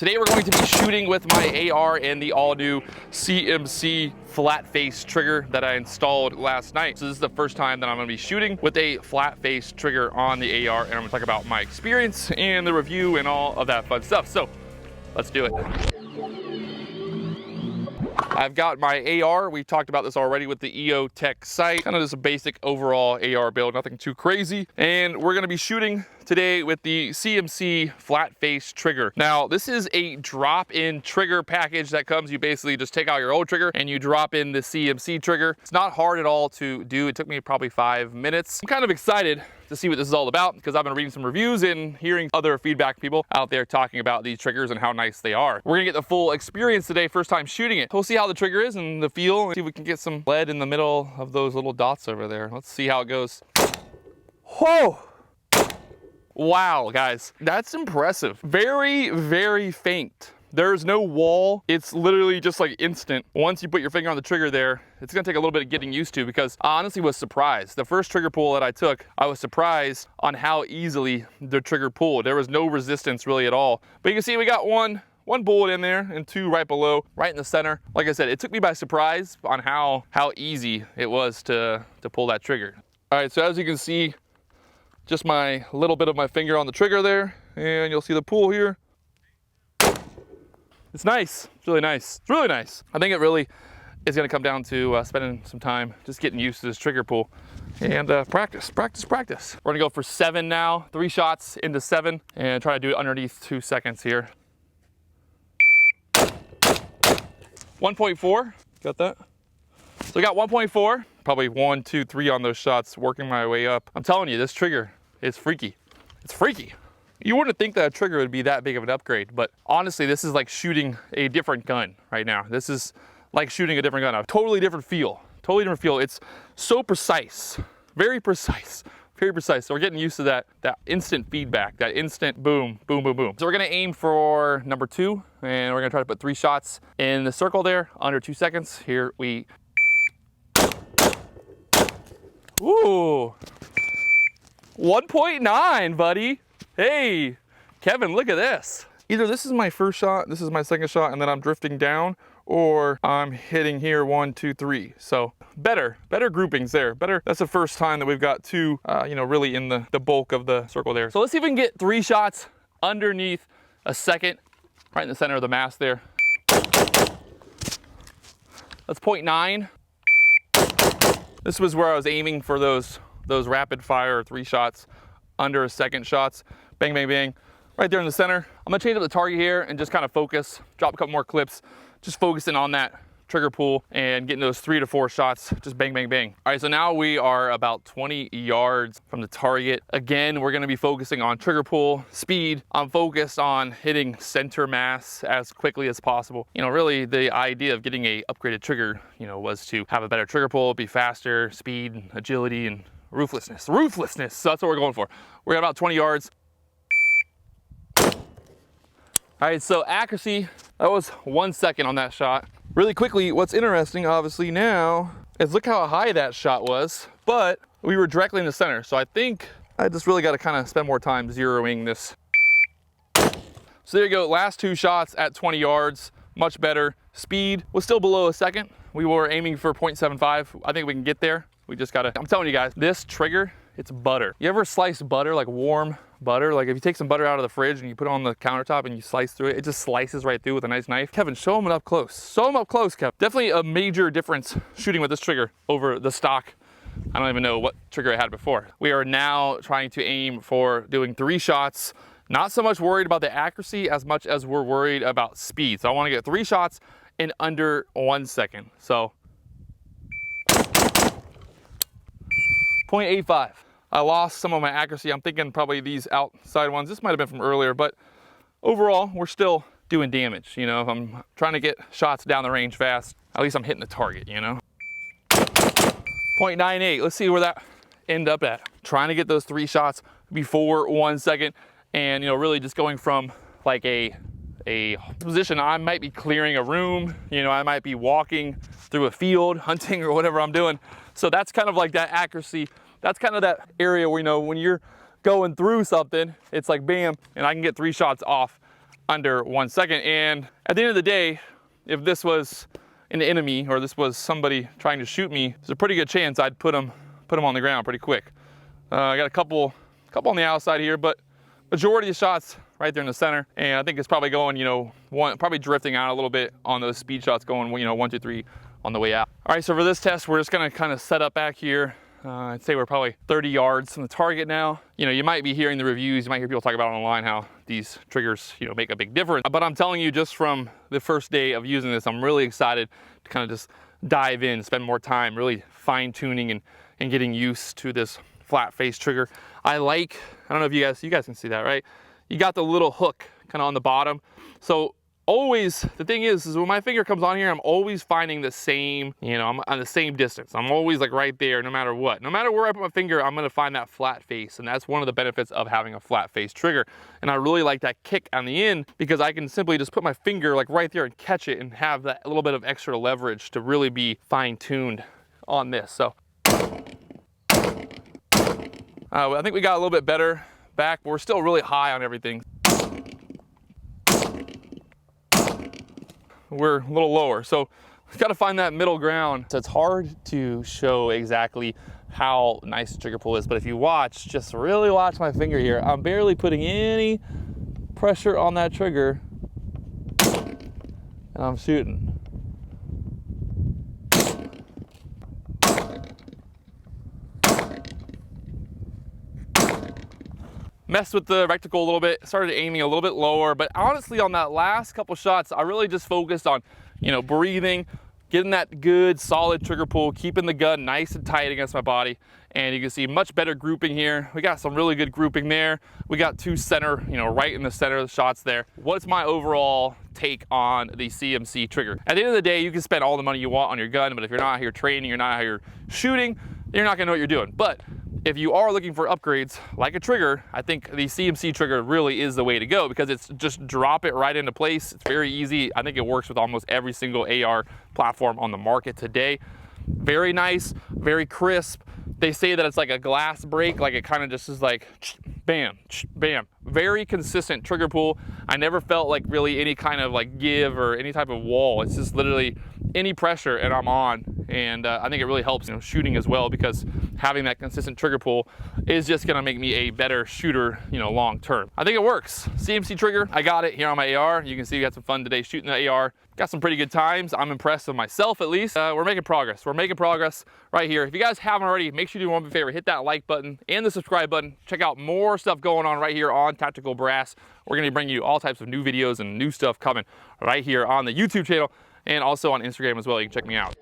Today we're going to be shooting with my AR and the all-new CMC flat face trigger that I installed last night. So this is the first time that I'm going to be shooting with a flat face trigger on the AR, and I'm going to talk about my experience and the review and all of that fun stuff. So let's do it. I've got my AR. We talked about this already with the EO Tech site. Kind of just a basic overall AR build, nothing too crazy. And we're gonna be shooting today with the CMC flat face trigger. Now, this is a drop-in trigger package that comes. You basically just take out your old trigger and you drop in the CMC trigger. It's not hard at all to do. It took me probably 5 minutes. I'm kind of excited to see what this is all about because I've been reading some reviews and hearing other feedback people out there talking about these triggers and how nice they are. We're gonna get the full experience today, first time shooting it. We'll see how the trigger is and the feel, and see if we can get some lead in the middle of those little dots over there. Let's see how it goes. Whoa! Wow, guys, that's impressive. Very, very faint. There's no wall. It's literally just like instant. Once you put your finger on the trigger there, it's gonna take a little bit of getting used to because I honestly was surprised. The first trigger pull that I took, I was surprised on how easily the trigger pulled. There was no resistance really at all. But you can see we got one bullet in there and two right below, right in the center. Like I said, it took me by surprise on how easy it was to pull that trigger. All right, so as you can see, just my little bit of my finger on the trigger there, and you'll see the pull here. It's nice. It's really nice. It's really nice. I think it really is going to come down to spending some time just getting used to this trigger pull and practice. We're going to go for 7 now, 3 shots into 7, and try to do it underneath 2 seconds here. 1.4, got that? So we got 1.4, probably 1, 2, 3 on those shots, working my way up. I'm telling you, this trigger is freaky. It's freaky. You wouldn't think that a trigger would be that big of an upgrade, but honestly, this is like shooting a different gun right now. This is like shooting a different gun, a totally different feel, It's so precise, very precise, very precise. So we're getting used to that instant feedback, that instant boom, boom, boom, boom. So we're gonna aim for number 2, and we're gonna try to put 3 shots in the circle there, under 2 seconds. Here we, ooh, 1.9, buddy. Hey, Kevin, look at this. Either this is my first shot, this is my second shot, and then I'm drifting down, or I'm hitting here 1, 2, 3. So better groupings there. Better. That's the first time that we've got 2, really in the bulk of the circle there. So let's see if we can get 3 shots underneath a second, right in the center of the mass there. That's 0.9. This was where I was aiming for those rapid fire 3 shots under a second shots. Bang, bang, bang. Right there in the center. I'm gonna change up the target here and just kind of focus, drop a couple more clips, just focusing on that trigger pull and getting those 3 to 4 shots, just bang, bang, bang. All right, so now we are about 20 yards from the target. Again, we're gonna be focusing on trigger pull, speed. I'm focused on hitting center mass as quickly as possible. Really the idea of getting a upgraded trigger, was to have a better trigger pull, be faster, speed, agility, and ruthlessness. So that's what we're going for. We're at about 20 yards. All right, so accuracy, that was 1 second on that shot. Really quickly, what's interesting obviously now is look how high that shot was, but we were directly in the center. So I think I just really got to kind of spend more time zeroing this. So there you go, last 2 shots at 20 yards, much better. Speed was still below a second. We were aiming for 0.75. I think we can get there. We just gotta, I'm telling you guys, this trigger, it's butter. You ever slice butter, like warm butter? Like if you take some butter out of the fridge and you put it on the countertop and you slice through it, it just slices right through with a nice knife. Kevin, show them it up close. Show them up close, Kevin. Definitely a major difference shooting with this trigger over the stock. I don't even know what trigger I had before. We are now trying to aim for doing 3 shots. Not so much worried about the accuracy as much as we're worried about speed. So I wanna get 3 shots in under 1 second. So 0.85. I lost some of my accuracy. I'm thinking probably these outside ones. This might have been from earlier, but overall, we're still doing damage. If I'm trying to get shots down the range fast, at least I'm hitting the target, 0.98. Let's see where that end up at. Trying to get those 3 shots before 1 second, and really just going from like a position. I might be clearing a room, I might be walking through a field, hunting or whatever I'm doing. So that's kind of like that accuracy. That's kind of that area where, when you're going through something, it's like bam, and I can get 3 shots off under 1 second. And at the end of the day, if this was an enemy or this was somebody trying to shoot me, there's a pretty good chance I'd put them on the ground pretty quick. I got a couple on the outside here, but majority of shots right there in the center. And I think it's probably going, you know, probably drifting out a little bit on those speed shots going, you know, 1, 2, 3 on the way out. All right, so for this test, we're just gonna kind of set up back here. I'd say we're probably 30 yards from the target now. You know, you might be hearing the reviews, you might hear people talk about online how these triggers, you know, make a big difference. But I'm telling you, just from the first day of using this, I'm really excited to kind of just dive in, spend more time really fine tuning and getting used to this flat face trigger. I don't know if you guys can see that, right? You got the little hook kind of on the bottom. So always, the thing is when my finger comes on here, I'm always finding the same, you know, I'm on the same distance. I'm always like right there, no matter what. No matter where I put my finger, I'm gonna find that flat face. And that's one of the benefits of having a flat face trigger. And I really like that kick on the end because I can simply just put my finger like right there and catch it and have that little bit of extra leverage to really be fine tuned on this. So I think we got a little bit better back, but we're still really high on everything. We're a little lower, so we've got to find that middle ground. So it's hard to show exactly how nice the trigger pull is, but if you watch, just really watch my finger here. I'm barely putting any pressure on that trigger, and I'm shooting. Messed with the reticle a little bit, started aiming a little bit lower, but honestly on that last couple shots, I really just focused on, you know, breathing, getting that good solid trigger pull, keeping the gun nice and tight against my body. And you can see much better grouping here. We got some really good grouping there. We got two center, you know, right in the center of the shots there. What's my overall take on the CMC trigger? At the end of the day, you can spend all the money you want on your gun, but if you're not out here training, you're not out here shooting, you're not gonna know what you're doing. But if you are looking for upgrades like a trigger, I think the CMC trigger really is the way to go because it's just drop it right into place. It's very easy. I think it works with almost every single AR platform on the market today. Very nice, very crisp. They say that it's like a glass break, like it kind of just is like bam, bam. Very consistent trigger pull. I never felt like really any kind of like give or any type of wall. It's just literally any pressure and I'm on. And I think it really helps, you know, shooting as well because having that consistent trigger pull is just gonna make me a better shooter, you know, long term. I think it works. CMC trigger, I got it here on my AR. You can see we had some fun today shooting the AR. Got some pretty good times. I'm impressed with myself at least. We're making progress. We're making progress right here. If you guys haven't already, make sure you do one favor, hit that like button and the subscribe button. Check out more stuff going on right here on Tactical Brass. We're gonna bring you all types of new videos and new stuff coming right here on the YouTube channel and also on Instagram as well. You can check me out.